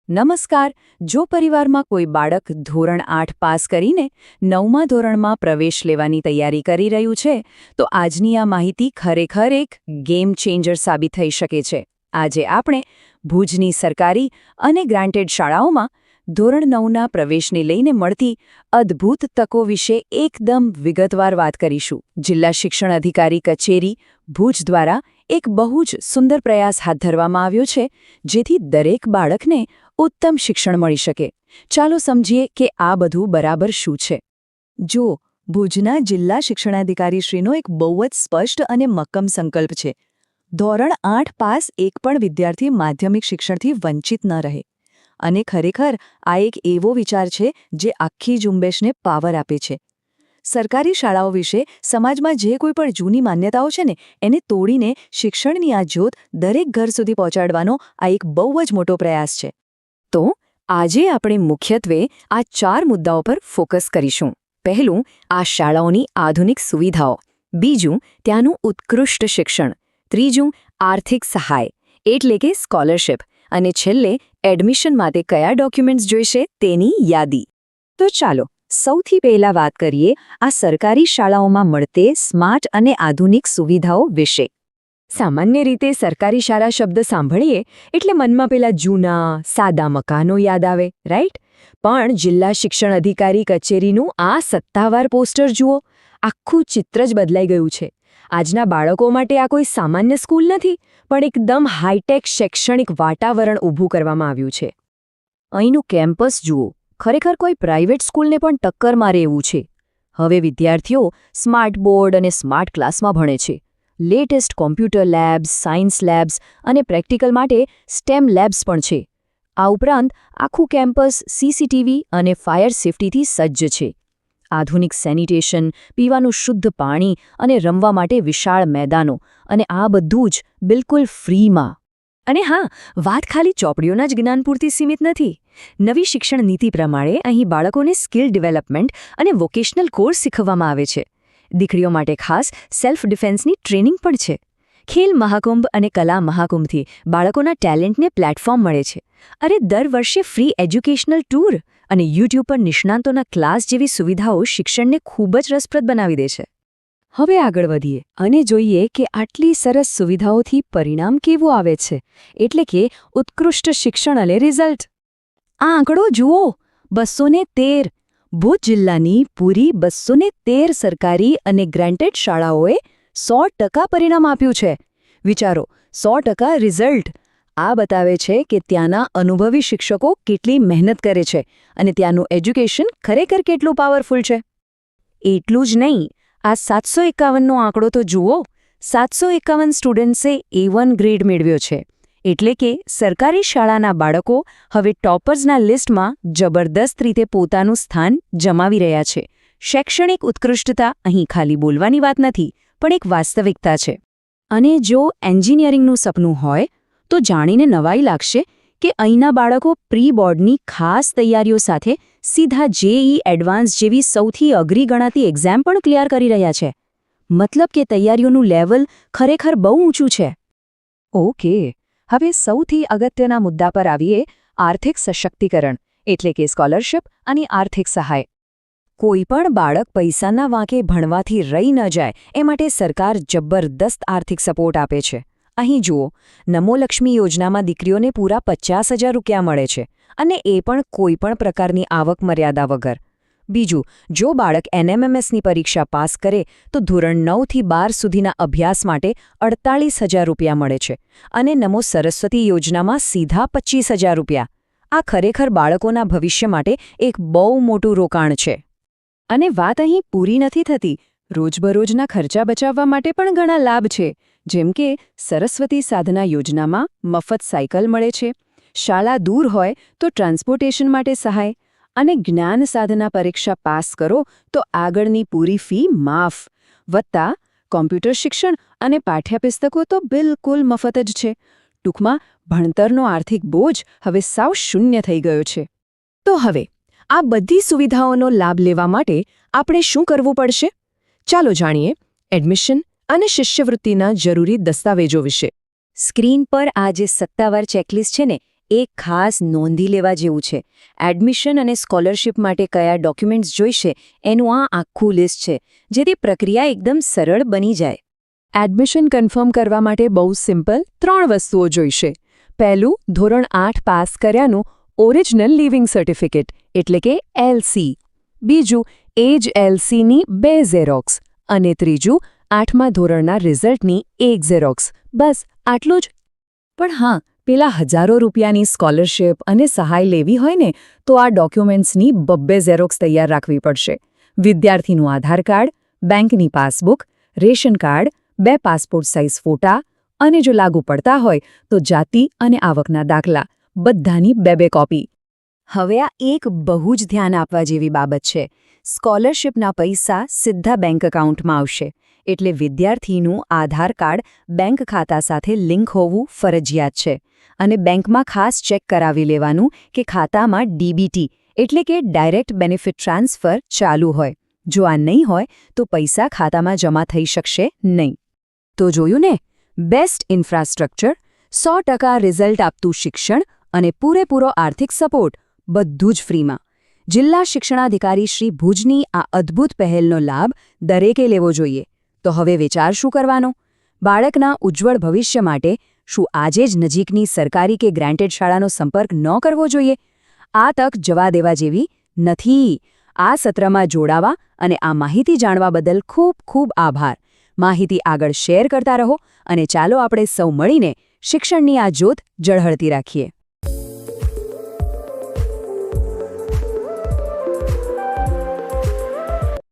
નમસ્કાર. જો પરિવારમાં કોઈ બાળક ધોરણ 8 પાસ કરીને 9મા ધોરણમાં પ્રવેશ લેવાની તૈયારી કરી રહ્યું છે તો આજની આ માહિતી ખરેખર એક ગેમ ચેન્જર સાબિત થઈ શકે છે. આજે આપણે ભુજની સરકારી અને ગ્રાન્ટેડ શાળાઓમાં ધોરણ 9ના પ્રવેશને લઈને મળતી અદ્ભુત તકો વિશે એકદમ વિગતવાર વાત કરીશું. જિલ્લા શિક્ષણ અધિકારી કચેરી ભુજ દ્વારા એક બહુ જ સુંદર પ્રયાસ હાથ ધરવામાં આવ્યો છે જેથી દરેક બાળકને ઉત્તમ શિક્ષણ મળી શકે. ચાલો સમજીએ કે આ બધું બરાબર શું છે. જો ભુજના જિલ્લા શિક્ષણાધિકારીશ્રીનો એક બહુ જ સ્પષ્ટ અને મક્કમ સંકલ્પ છે. ધોરણ 8 પાસ એક પણ વિદ્યાર્થી માધ્યમિક શિક્ષણથી વંચિત ન રહે. અને ખરેખર આ એક એવો વિચાર છે જે આખી ઝુંબેશને પાવર આપે છે. સરકારી શાળાઓ વિશે સમાજમાં જે કોઈ પણ જૂની માન્યતાઓ છે ને એને તોડીને શિક્ષણની આ જ્યોત દરેક ઘર સુધી પહોંચાડવાનો આ એક બહુ જ મોટો પ્રયાસ છે. તો આજે આપણે મુખ્યત્વે આ 4 મુદ્દાઓ પર ફોકસ કરીશું. પહેલું, આ શાળાઓની આધુનિક સુવિધાઓ. બીજું, ત્યાંનું ઉત્કૃષ્ટ શિક્ષણ. ત્રીજું, આર્થિક સહાય એટલે કે સ્કોલરશિપ. અને છેલ્લે એડમિશન માટે કયા ડોક્યુમેન્ટ્સ જોઈશે તેની યાદી. તો ચાલો સૌથી પહેલા વાત કરીએ આ સરકારી શાળાઓમાં મળતે સ્માર્ટ અને આધુનિક સુવિધાઓ વિશે. સામાન્ય રીતે સરકારી શાળા શબ્દ સાંભળીએ એટલે મનમાં પેલા જૂના સાદા મકાનો યાદ આવે, રાઈટ? પણ જિલ્લા શિક્ષણ અધિકારી કચેરીનું આ સત્તાવાર પોસ્ટર જુઓ, આખું ચિત્ર જ બદલાઈ ગયું છે. આજના બાળકો માટે આ કોઈ સામાન્ય સ્કૂલ નથી, પણ એકદમ હાઈટેક શૈક્ષણિક વાતાવરણ ઊભું કરવામાં આવ્યું છે. અહીંનું કેમ્પસ જુઓ, ખરેખર કોઈ પ્રાઇવેટ સ્કૂલને પણ ટક્કર મારે એવું છે. હવે વિદ્યાર્થીઓ સ્માર્ટ બોર્ડ અને સ્માર્ટ ક્લાસમાં ભણે છે. Latest computer labs, science labs અને પ્રેક્ટિકલ માટે સ્ટેમ લેબ્સ પણ છે. આ ઉપરાંત આખું કેમ્પસ સીસીટીવી અને ફાયર સેફ્ટીથી સજ્જ છે. આધુનિક સેનિટેશન, પીવાનું શુદ્ધ પાણી અને રમવા માટે વિશાળ મેદાનો, અને આ બધું જ બિલકુલ ફ્રીમાં. અને હા, વાત ખાલી ચોપડીઓના જ જ્ઞાન પૂરતી સીમિત નથી. નવી શિક્ષણ નીતિ પ્રમાણે અહીં બાળકોને સ્કિલ ડેવલપમેન્ટ અને વોકેશનલ કોર્સ શીખવવામાં આવે છે. દીકરીઓ માટે ખાસ સેલ્ફ ડિફેન્સની ટ્રેનિંગ પણ છે. ખેલ મહાકુંભ અને કલા મહાકુંભથી બાળકોના ટેલેન્ટને પ્લેટફોર્મ મળે છે. અરે દર વર્ષે ફ્રી એજ્યુકેશનલ ટૂર અને યુટ્યુબ પર નિષ્ણાંતોના ક્લાસ જેવી સુવિધાઓ શિક્ષણને ખૂબ જ રસપ્રદ બનાવી દે છે. હવે આગળ વધીએ અને જોઈએ કે આટલી સરસ સુવિધાઓથી પરિણામ કેવું આવે છે, એટલે કે ઉત્કૃષ્ટ શિક્ષણ અને રિઝલ્ટ. આ આંકડો જુઓ, 213. ભુજ જિલ્લાની પૂરી 213 સરકારી અને ગ્રાન્ટેડ શાળાઓએ 100% પરિણામ આપ્યું છે. વિચારો, 100% રિઝલ્ટ. આ બતાવે છે કે ત્યાંના અનુભવી શિક્ષકો કેટલી મહેનત કરે છે અને ત્યાંનું એજ્યુકેશન ખરેખર કેટલું પાવરફુલ છે. એટલું જ નહીં, આ 751નો આંકડો તો જુઓ. 751 સ્ટુડન્ટ્સે A1 ગ્રેડ મેળવ્યો છે. એટલે કે સરકારી શાળાના બાળકો હવે ટોપર્સના લિસ્ટમાં જબરદસ્ત રીતે પોતાનું સ્થાન જમાવી રહ્યા છે. શૈક્ષણિક ઉત્કૃષ્ટતા અહીં ખાલી બોલવાની વાત નથી, પણ એક વાસ્તવિકતા છે. અને જો એન્જિનિયરિંગનું સપનું હોય તો જાણીને નવાઈ લાગશે કે અહીંના બાળકો પ્રી બોર્ડની ખાસ તૈયારીઓ સાથે સીધા JEE એડવાન્સ જેવી સૌથી અઘરી ગણાતી એક્ઝામ પણ ક્લિયર કરી રહ્યા છે. મતલબ કે તૈયારીઓનું લેવલ ખરેખર બહુ ઊંચું છે. ઓકે, હવે સૌથી અગત્યના મુદ્દા પર આવીએ, આર્થિક સશક્તિકરણ એટલે કે સ્કોલરશિપ અને આર્થિક સહાય. કોઈ પણ બાળક પૈસાના વાંકે ભણવાથી રહી ન જાય એ માટે સરકાર જબરદસ્ત આર્થિક સપોર્ટ આપે છે. અહીં જુઓ, નમો લક્ષ્મી યોજનામાં દીકરીઓને પૂરા 50,000 રૂપિયા મળે છે, અને એ પણ કોઈ પણ પ્રકારની આવક મર્યાદા વગર. બીજું, જો બાળક NMMSની પરીક્ષા પાસ કરે તો ધોરણ 9થી 12 સુધીના અભ્યાસ માટે 48,000 રૂપિયા મળે છે, અને નમો સરસ્વતી યોજનામાં સીધા 25,000 રૂપિયા. આ ખરેખર બાળકોના ભવિષ્ય માટે એક બહુ મોટું રોકાણ છે. અને વાત અહીં પૂરી નથી થતી. રોજબરોજના ખર્ચા બચાવવા માટે પણ ઘણા લાભ છે. જેમ કે સરસ્વતી સાધના યોજનામાં મફત સાયકલ મળે છે, શાળા દૂર હોય તો ટ્રાન્સપોર્ટેશન માટે સહાય, અને જ્ઞાન સાધના પરીક્ષા પાસ કરો તો આગળની પૂરી ફી માફ. વત્તા કોમ્પ્યુટર શિક્ષણ અને પાઠ્યપુસ્તકો તો બિલકુલ મફત જ છે. ટૂંકમાં ભણતરનો આર્થિક બોજ હવે સાવ શૂન્ય થઈ ગયો છે. તો હવે આ બધી સુવિધાઓનો લાભ લેવા માટે આપણે શું કરવું પડશે? ચાલો જાણીએ એડમિશન અને શિષ્યવૃત્તિના જરૂરી દસ્તાવેજો વિશે. સ્ક્રીન પર આ જે સત્તાવાર ચેકલિસ્ટ છે ને એક ખાસ નોંધી લેવા જેવું છે. એડમિશન અને સ્કોલરશિપ માટે કયા ડોક્યુમેન્ટ્સ જોઈશે એનું આ આખું લિસ્ટ છે, જેથી પ્રક્રિયા એકદમ સરળ બની જાય. એડમિશન કન્ફર્મ કરવા માટે બહુ સિમ્પલ 3 વસ્તુઓ જોઈશે. પહેલું, ધોરણ 8 પાસ કર્યાનું ઓરિજિનલ લિવિંગ સર્ટિફિકેટ એટલે કે LC. બીજું, એજ LCની 2 ઝેરોક્સ. અને ત્રીજું, 8મા ધોરણના રિઝલ્ટની 1 ઝેરોક્સ. બસ આટલું જ. પણ હા, પેલા હજારો રૂપિયાની સ્કોલરશિપ અને સહાય લેવી હોય ને તો આ ડોક્યુમેન્ટ્સની 2 ઝેરોક્સ તૈયાર રાખવી પડશે. વિદ્યાર્થીનું આધાર કાર્ડ, બેંકની passbook, ration card, 2 passport size ફોટા અને જો લાગુ પડતા હોય તો જાતિ અને આવકના દાખલા, બધાની 2 કોપી. હવે આ એક બહુ જ ધ્યાન આપવા જેવી બાબત છે. સ્કોલરશિપના પૈસા સીધા બેંક એકાઉન્ટમાં આવશે, એટલે વિદ્યાર્થીનું આધાર કાર્ડ બેંક ખાતા સાથે લિંક હોવું ફરજિયાત છે. અને બેંકમાં ખાસ ચેક કરાવી લેવાનું કે ખાતામાં DBT એટલે કે ડાયરેક્ટ બેનિફિટ ટ્રાન્સફર ચાલુ હોય. જો આ નહીં હોય તો પૈસા ખાતામાં જમા થઈ શકશે નહીં. તો જોયું ને, બેસ્ટ ઇન્ફ્રાસ્ટ્રક્ચર, 100% રિઝલ્ટ આપતું શિક્ષણ અને પૂરેપૂરો આર્થિક સપોર્ટ, બધું જ ફ્રીમાં. જિલ્લા શિક્ષણાધિકારી શ્રી ભુજની આ અદ્ભુત પહેલનો લાભ દરેકે લેવો જોઈએ. તો હવે વિચાર શું કરવાનો? બાળકના ઉજ્જવળ ભવિષ્ય માટે શું આજે જ નજીકની સરકારી કે ગ્રાન્ટેડ શાળાનો સંપર્ક ન કરવો જોઈએ? આ તક જવા દેવા જેવી નથી. આ સત્રમાં જોડાવા અને આ માહિતી જાણવા બદલ ખૂબ ખૂબ આભાર. માહિતી આગળ શેર કરતા રહો અને ચાલો આપણે સૌ મળીને શિક્ષણની આ જ્યોત ઝળહળતી રાખીએ.